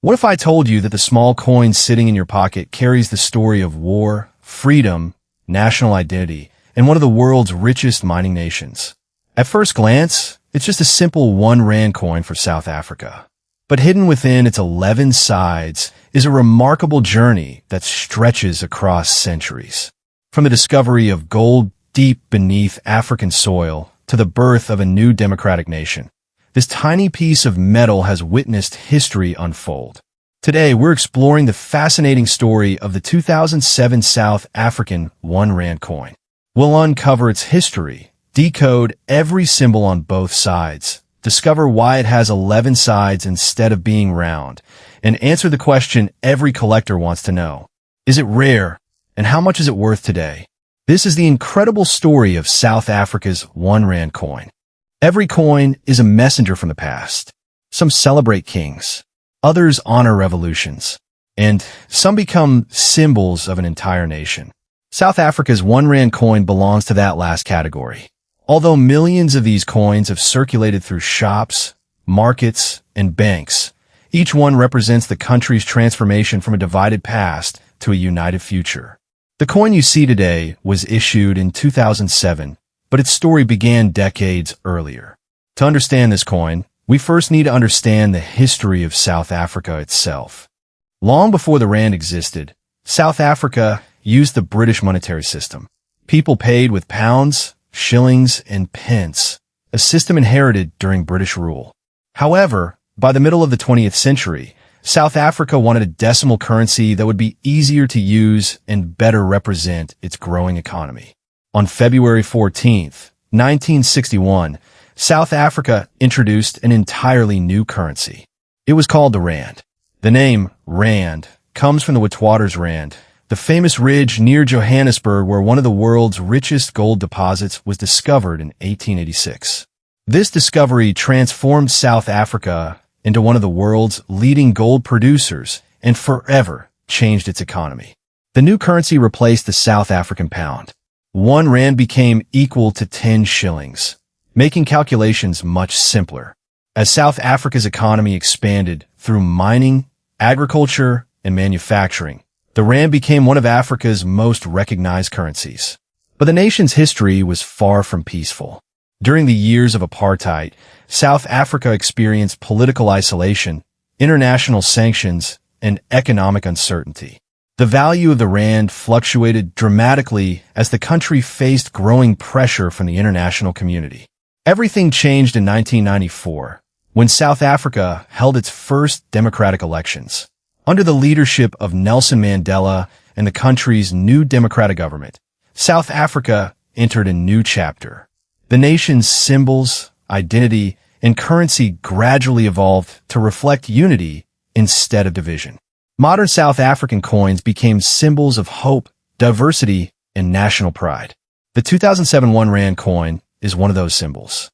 What if I told you that the small coin sitting in your pocket carries the story of war, freedom, national identity, and one of the world's richest mining nations? At first glance, it's just a simple 1 rand coin for South Africa. But hidden within its 11 sides is a remarkable journey that stretches across centuries. From the discovery of gold deep beneath African soil to the birth of a new democratic nation, this tiny piece of metal has witnessed history unfold. Today, we're exploring the fascinating story of the 2007 South African 1 rand coin. We'll uncover its history, decode every symbol on both sides, discover why it has 11 sides instead of being round, and answer the question every collector wants to know. Is it rare? And how much is it worth today? This is the incredible story of South Africa's 1 rand coin. Every coin is a messenger from the past. Some celebrate kings, others honor revolutions, and some become symbols of an entire nation. South Africa's 1 rand coin belongs to that last category. Although millions of these coins have circulated through shops, markets, and banks, each one represents the country's transformation from a divided past to a united future. The coin you see today was issued in 2007, but its story began decades earlier. To understand this coin, we first need to understand the history of South Africa itself. Long before the rand existed, South Africa used the British monetary system. People paid with pounds, shillings, and pence, a system inherited during British rule. However, by the middle of the 20th century, South Africa wanted a decimal currency that would be easier to use and better represent its growing economy. On February 14, 1961, South Africa introduced an entirely new currency. It was called the rand. The name rand comes from the Witwatersrand, the famous ridge near Johannesburg where one of the world's richest gold deposits was discovered in 1886. This discovery transformed South Africa into one of the world's leading gold producers and forever changed its economy. The new currency replaced the South African pound. 1 rand became equal to 10 shillings, making calculations much simpler. As South Africa's economy expanded through mining, agriculture, and manufacturing, the rand became one of Africa's most recognized currencies. But the nation's history was far from peaceful. During the years of apartheid, South Africa experienced political isolation, international sanctions, and economic uncertainty. The value of the rand fluctuated dramatically as the country faced growing pressure from the international community. Everything changed in 1994, when South Africa held its first democratic elections. Under the leadership of Nelson Mandela and the country's new democratic government, South Africa entered a new chapter. The nation's symbols, identity, and currency gradually evolved to reflect unity instead of division. Modern South African coins became symbols of hope, diversity, and national pride. The 2007 1 rand coin is one of those symbols.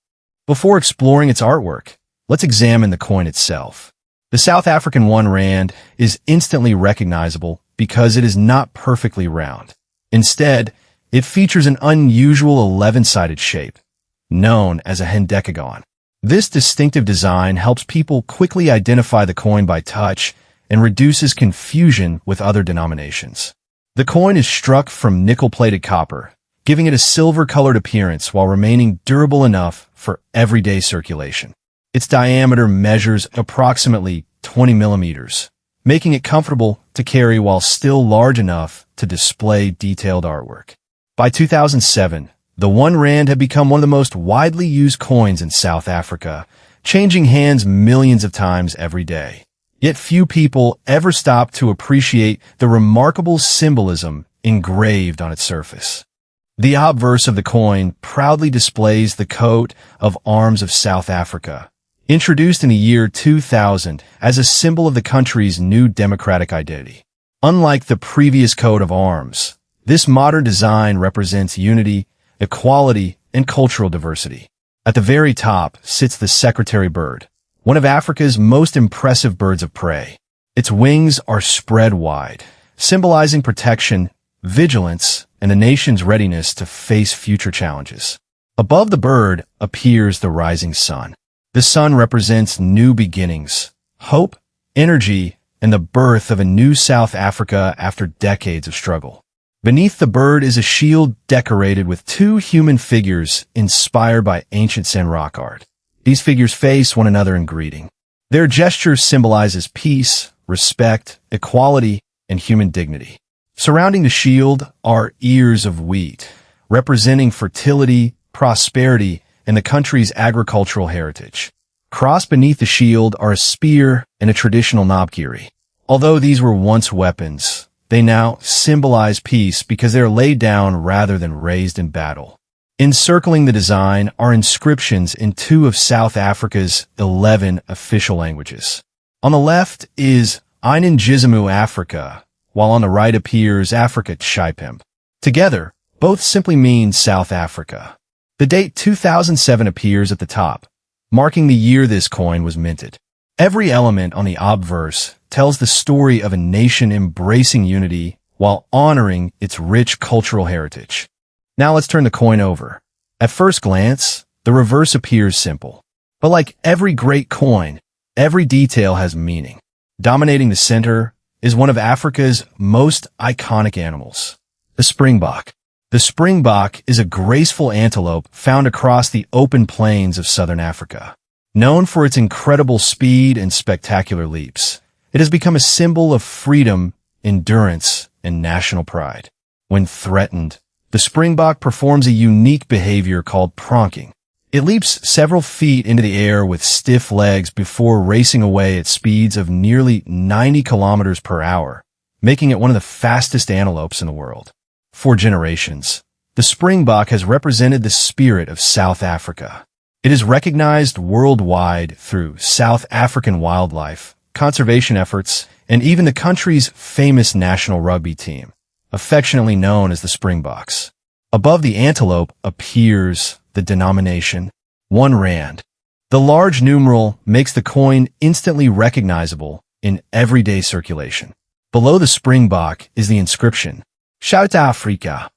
Before exploring its artwork, let's examine the coin itself. The South African 1 rand is instantly recognizable because it is not perfectly round. Instead, it features an unusual 11-sided shape, known as a hendecagon. This distinctive design helps people quickly identify the coin by touch and reduces confusion with other denominations. The coin is struck from nickel-plated copper, giving it a silver-colored appearance while remaining durable enough for everyday circulation. Its diameter measures approximately 20 millimeters, making it comfortable to carry while still large enough to display detailed artwork. By 2007, the 1 rand had become one of the most widely used coins in South Africa, changing hands millions of times every day. Yet few people ever stop to appreciate the remarkable symbolism engraved on its surface. The obverse of the coin proudly displays the coat of arms of South Africa, introduced in the year 2000 as a symbol of the country's new democratic identity. Unlike the previous coat of arms, this modern design represents unity, equality, and cultural diversity. At the very top sits the secretary bird, one of Africa's most impressive birds of prey. Its wings are spread wide, symbolizing protection, vigilance, and the nation's readiness to face future challenges. Above the bird appears the rising sun. The sun represents new beginnings, hope, energy, and the birth of a new South Africa after decades of struggle. Beneath the bird is a shield decorated with two human figures inspired by ancient San rock art. These figures face one another in greeting. Their gesture symbolizes peace, respect, equality, and human dignity. Surrounding the shield are ears of wheat, representing fertility, prosperity, and the country's agricultural heritage. Crossed beneath the shield are a spear and a traditional knobkerrie. Although these were once weapons, they now symbolize peace because they are laid down rather than raised in battle. Encircling the design are inscriptions in two of South Africa's 11 official languages. On the left is Einengizimu Africa, while on the right appears Afrika Tshipembe. Together, both simply mean South Africa. The date 2007 appears at the top, marking the year this coin was minted. Every element on the obverse tells the story of a nation embracing unity while honoring its rich cultural heritage. Now let's turn the coin over. At first glance, the reverse appears simple. But like every great coin, every detail has meaning. Dominating the center is one of Africa's most iconic animals, the Springbok. The Springbok is a graceful antelope found across the open plains of southern Africa. Known for its incredible speed and spectacular leaps, it has become a symbol of freedom, endurance, and national pride. When threatened, the Springbok performs a unique behavior called pronking. It leaps several feet into the air with stiff legs before racing away at speeds of nearly 90 kilometers per hour, making it one of the fastest antelopes in the world. For generations, the Springbok has represented the spirit of South Africa. It is recognized worldwide through South African wildlife, conservation efforts, and even the country's famous national rugby team, affectionately known as the Springboks. Above the antelope appears the denomination, 1 rand. The large numeral makes the coin instantly recognizable in everyday circulation. Below the Springbok is the inscription, South Africa.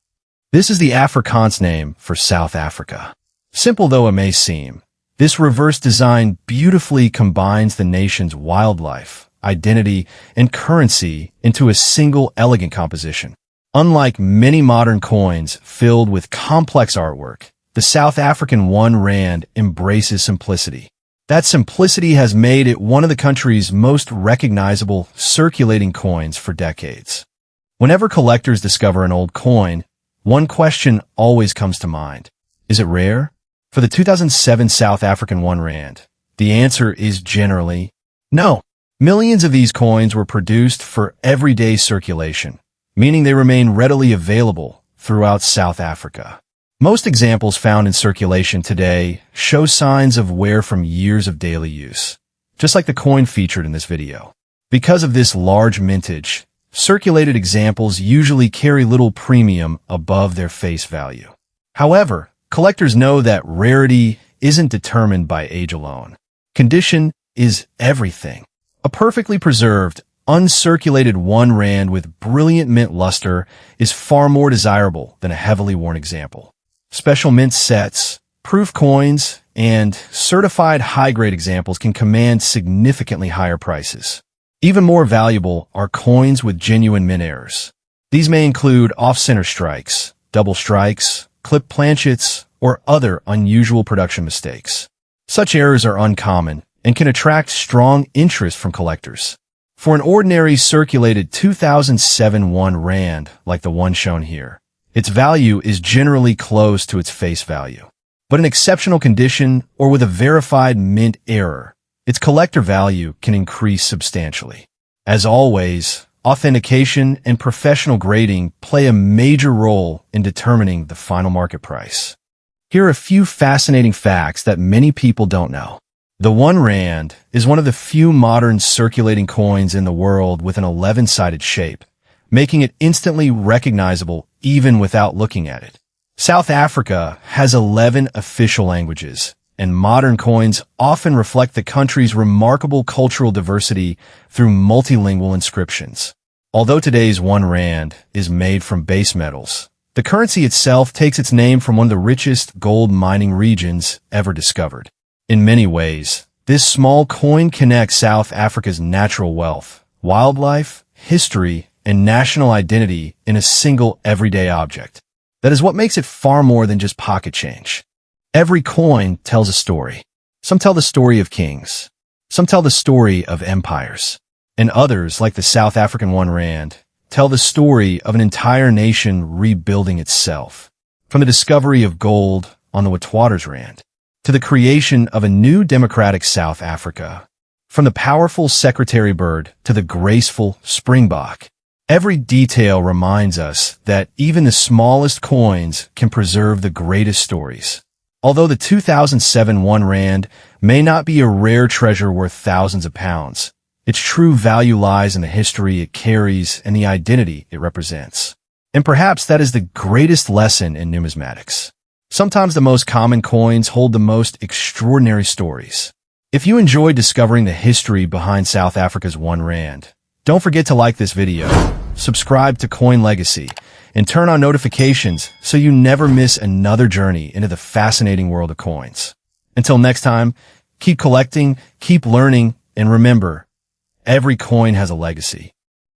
This is the Afrikaans name for South Africa. Simple though it may seem, this reverse design beautifully combines the nation's wildlife, identity, and currency into a single elegant composition. Unlike many modern coins filled with complex artwork, the South African 1 rand embraces simplicity. That simplicity has made it one of the country's most recognizable circulating coins for decades. Whenever collectors discover an old coin, one question always comes to mind. Is it rare? For the 2007 South African 1 rand, the answer is generally no. Millions of these coins were produced for everyday circulation, meaning they remain readily available throughout South Africa. Most examples found in circulation today show signs of wear from years of daily use, just like the coin featured in this video. Because of this large mintage, circulated examples usually carry little premium above their face value. However, collectors know that rarity isn't determined by age alone. Condition is everything. A perfectly preserved, uncirculated 1 rand with brilliant mint luster is far more desirable than a heavily worn example. Special mint sets, proof coins, and certified high-grade examples can command significantly higher prices. Even more valuable are coins with genuine mint errors. These may include off-center strikes, double strikes, clipped planchets, or other unusual production mistakes. Such errors are uncommon and can attract strong interest from collectors. For an ordinary circulated 2007 1 rand, like the one shown here, its value is generally close to its face value. But in exceptional condition or with a verified mint error, its collector value can increase substantially. As always, authentication and professional grading play a major role in determining the final market price. Here are a few fascinating facts that many people don't know. The 1 rand is one of the few modern circulating coins in the world with an 11-sided shape, making it instantly recognizable even without looking at it. South Africa has 11 official languages, and modern coins often reflect the country's remarkable cultural diversity through multilingual inscriptions. Although today's 1 rand is made from base metals, the currency itself takes its name from one of the richest gold mining regions ever discovered. In many ways, This small coin connects South Africa's natural wealth, wildlife, history, and national identity in a single everyday object. That is what makes it far more than just pocket change. Every coin tells a story. Some tell the story of kings. Some tell the story of empires. And others, like the South African R1, tell the story of an entire nation rebuilding itself. From the discovery of gold on the Witwatersrand to the creation of a new democratic South Africa. From the powerful secretary bird to the graceful Springbok. Every detail reminds us that even the smallest coins can preserve the greatest stories. Although the 2007 R1 may not be a rare treasure worth thousands of pounds, its true value lies in the history it carries and the identity it represents. And perhaps that is the greatest lesson in numismatics. Sometimes the most common coins hold the most extraordinary stories. If you enjoyed discovering the history behind South Africa's R1, don't forget to like this video, subscribe to Coin Legacy, and turn on notifications so you never miss another journey into the fascinating world of coins. Until next time, keep collecting, keep learning, and remember, every coin has a legacy.